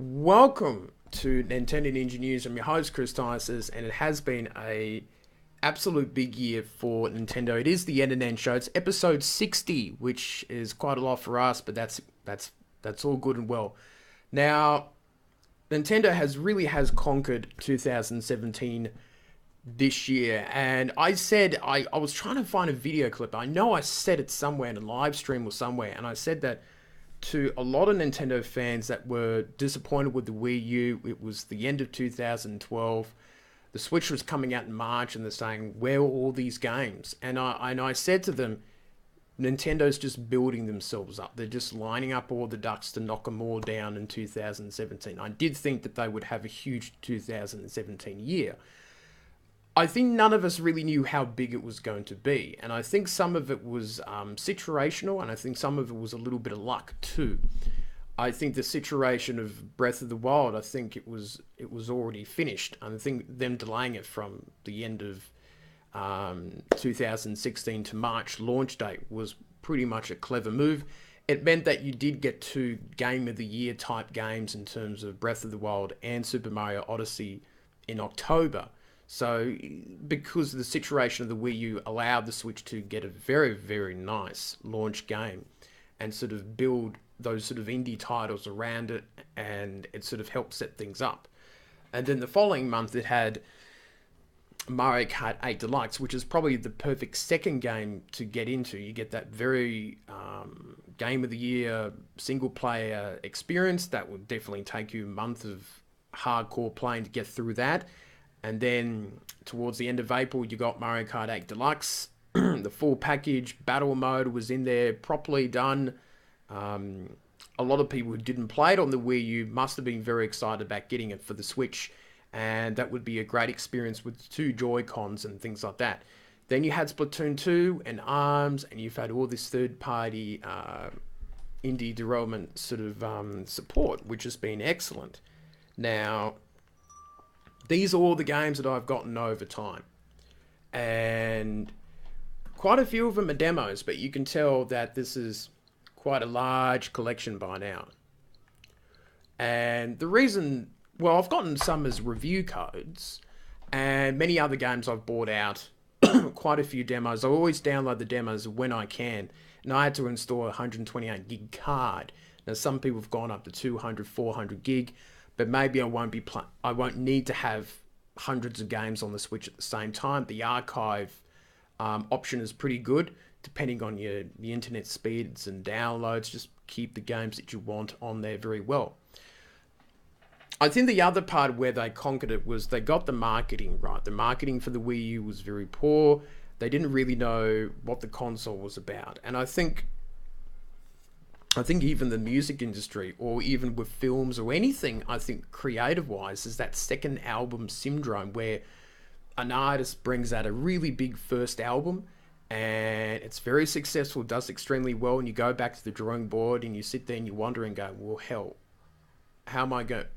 Welcome to Nintendo Ninja News. I'm your host, Chris Tices, and it has been a absolute big year for Nintendo. It is the NNN Show. It's episode 60, which is quite a lot for us, but that's all good and well. Now, Nintendo has conquered 2017 this year, and I was trying to find a video clip. I know I said it somewhere in a live stream or somewhere, and I said that to a lot of Nintendo fans that were disappointed with the Wii U. It was the end of 2012. The Switch was coming out in March, and they're saying, where are all these games? And I said to them, Nintendo's just building themselves up. They're just lining up all the ducks to knock them all down in 2017. I did think that they would have a huge 2017 year. I think none of us really knew how big it was going to be, and I think some of it was situational, and I think some of it was a little bit of luck too. I think the situation of Breath of the Wild, I think it was already finished. I think them delaying it from the end of 2016 to March launch date was pretty much a clever move. It meant that you did get two Game of the Year type games in terms of Breath of the Wild and Super Mario Odyssey in October. So, because the situation of the Wii U allowed the Switch to get a very, very nice launch game and sort of build those sort of indie titles around it, and it sort of helped set things up. And then the following month it had Mario Kart 8 Deluxe, which is probably the perfect second game to get into. You get that very Game of the Year single player experience that would definitely take you a month of hardcore playing to get through that. And then towards the end of April, you got Mario Kart 8 Deluxe. The full package, battle mode was in there, properly done. A lot of people who didn't play it on the Wii U must have been very excited about getting it for the Switch. And that would be a great experience with two Joy-Cons and things like that. Then you had Splatoon 2 and ARMS, and you've had all this third-party indie development sort of support, which has been excellent. Now, these are all the games that I've gotten over time. And quite a few of them are demos, but you can tell that this is quite a large collection by now. And the reason, well, I've gotten some as review codes, and many other games I've bought out, quite a few demos. I always download the demos when I can, and I had to install a 128 gig card. Now, some people have gone up to 200, 400 gig. But maybe I won't need to have hundreds of games on the Switch at the same time. The archive option is pretty good, depending on the internet speeds and downloads. Just keep the games that you want on there very well. I think the other part where they conquered it was they got the marketing right. The marketing for the Wii U was very poor. They didn't really know what the console was about. And I think even the music industry, or even with films or anything, I think creative-wise, is that second album syndrome where an artist brings out a really big first album and it's very successful, does extremely well, and you go back to the drawing board and you sit there and you wonder and go, well, hell,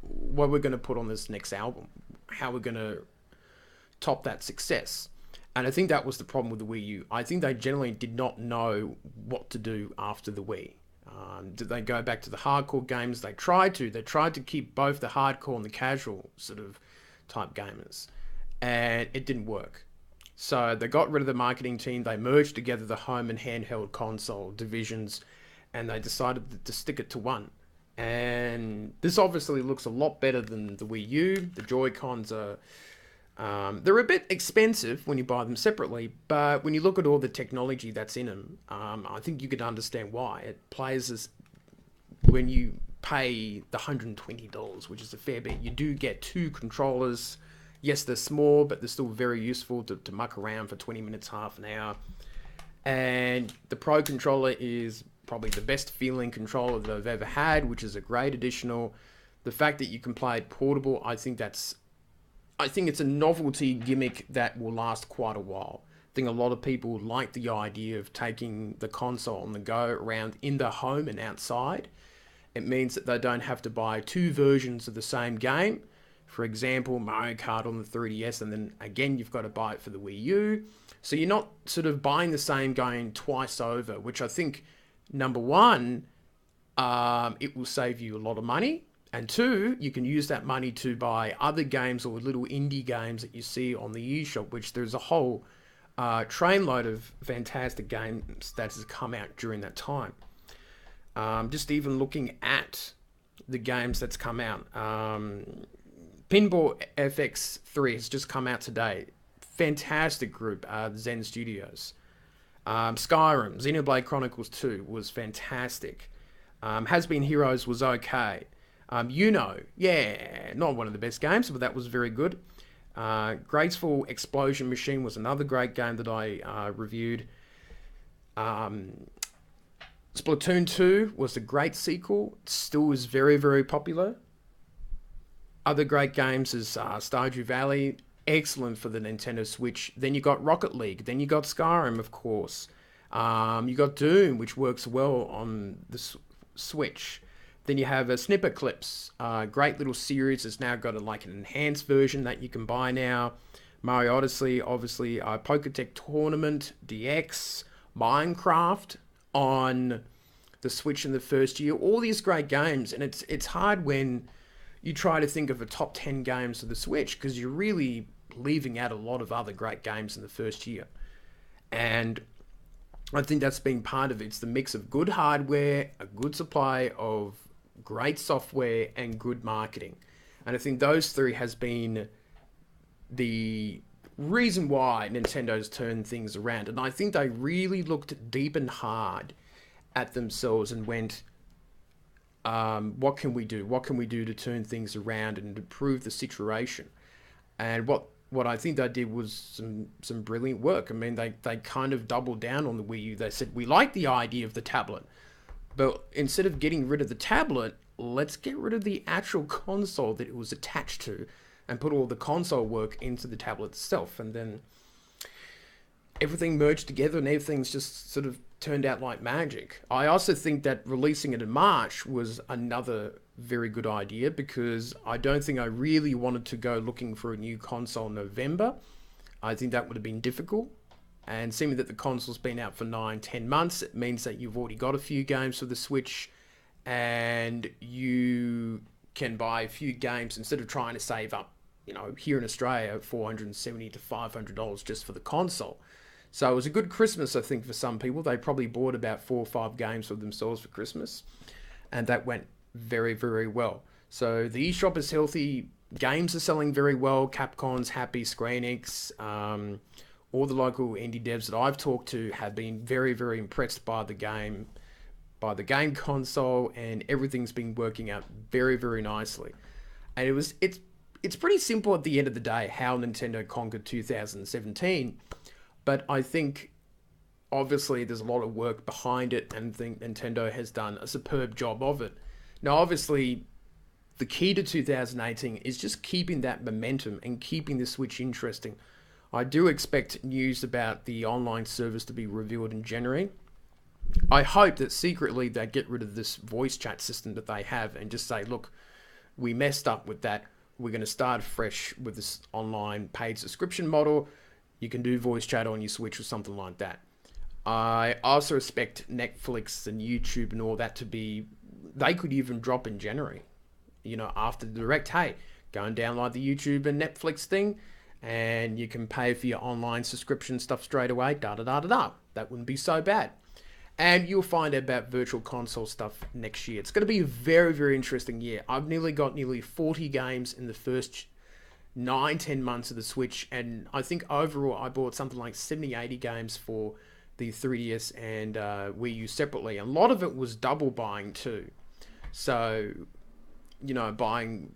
what we're going to put on this next album? How we're going to top that success? And I think that was the problem with the Wii U. I think they generally did not know what to do after the Wii. Did they go back to the hardcore games? They tried to keep both the hardcore and the casual sort of type gamers, and it didn't work. So they got rid of the marketing team. They merged together the home and handheld console divisions, and they decided to stick it to one. And this obviously looks a lot better than the Wii U. The Joy-Cons are they're a bit expensive when you buy them separately, but when you look at all the technology that's in them, I think you could understand why. It plays as when you pay the $120, which is a fair bit, you do get two controllers. Yes, they're small, but they're still very useful to muck around for 20 minutes, half an hour. And the Pro controller is probably the best feeling controller that I've ever had, which is a great additional. The fact that you can play it portable, I think it's a novelty gimmick that will last quite a while. I think a lot of people like the idea of taking the console on the go around in the home and outside. It means that they don't have to buy two versions of the same game. For example, Mario Kart on the 3DS, and then again you've got to buy it for the Wii U. So you're not sort of buying the same game twice over, which I think, number one, it will save you a lot of money. And two, you can use that money to buy other games or little indie games that you see on the eShop, which there's a whole trainload of fantastic games that has come out during that time. Just even looking at the games that's come out. Pinball FX3 has just come out today. Fantastic group, Zen Studios. Skyrim, Xenoblade Chronicles 2 was fantastic. Has Been Heroes was okay. Yeah, not one of the best games, but that was very good. Graceful Explosion Machine was another great game that I reviewed. Splatoon 2 was a great sequel. It still is very, very popular. Other great games is Stardew Valley, excellent for the Nintendo Switch. Then you got Rocket League. Then you got Skyrim, of course. You got Doom, which works well on the Switch. Then you have a Snippet Clips, great little series. It's now got an enhanced version that you can buy now. Mario Odyssey, obviously, Poketech Tournament, DX, Minecraft on the Switch in the first year. All these great games, and it's hard when you try to think of a top 10 games for the Switch because you're really leaving out a lot of other great games in the first year. And I think that's been part of it. It's the mix of good hardware, a good supply of great software, and good marketing. And I think those three has been the reason why Nintendo's turned things around. And I think they really looked deep and hard at themselves and went, what can we do? What can we do to turn things around and improve the situation? And what I think they did was some brilliant work. I mean, they kind of doubled down on the Wii U. They said, we like the idea of the tablet, but instead of getting rid of the tablet, let's get rid of the actual console that it was attached to and put all the console work into the tablet itself. And then everything merged together and everything's just sort of turned out like magic. I also think that releasing it in March was another very good idea because I don't think I really wanted to go looking for a new console in November. I think that would have been difficult. And seeming that the console's been out for 9-10 months, it means that you've already got a few games for the Switch and you can buy a few games instead of trying to save up, here in Australia, $470 to $500 just for the console. So it was a good Christmas, I think, for some people. They probably bought about 4 or 5 games for themselves for Christmas, and that went very, very well. So the eShop is healthy. Games are selling very well. Capcom's happy. Square Enix, all the local indie devs that I've talked to have been very, very impressed by the game console, and everything's been working out very, very nicely. And it's pretty simple at the end of the day how Nintendo conquered 2017, but I think obviously there's a lot of work behind it, and I think Nintendo has done a superb job of it. Now, obviously, the key to 2018 is just keeping that momentum and keeping the Switch interesting. I do expect news about the online service to be revealed in January. I hope that secretly they get rid of this voice chat system that they have and just say, look, we messed up with that. We're going to start fresh with this online paid subscription model. You can do voice chat on your Switch or something like that. I also expect Netflix and YouTube and all that to be, they could even drop in January. After the direct, hey, go and download the YouTube and Netflix thing, and you can pay for your online subscription stuff straight away, da-da-da-da-da. That wouldn't be so bad. And you'll find out about virtual console stuff next year. It's going to be a very, very interesting year. I've got nearly 40 games in the first 9-10 months of the Switch, and I think overall I bought something like 70-80 games for the 3DS and Wii U separately. A lot of it was double buying too. So, buying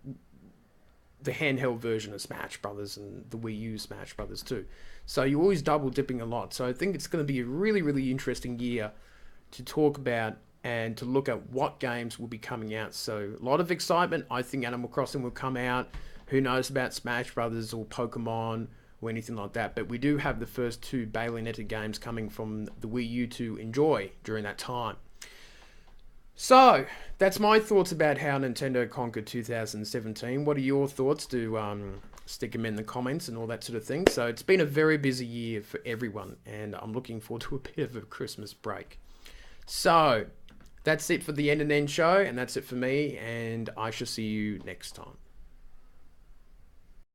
the handheld version of Smash Brothers and the Wii U Smash Brothers too. So you're always double dipping a lot. So I think it's going to be a really, really interesting year to talk about and to look at what games will be coming out. So a lot of excitement. I think Animal Crossing will come out. Who knows about Smash Brothers or Pokemon or anything like that. But we do have the first 2 Bayonetta games coming from the Wii U to enjoy during that time. So, that's my thoughts about how Nintendo conquered 2017. What are your thoughts? Do stick them in the comments and all that sort of thing. So, it's been a very busy year for everyone, and I'm looking forward to a bit of a Christmas break. So, That's it for the NNN show, and that's it for me, and I shall see you next time.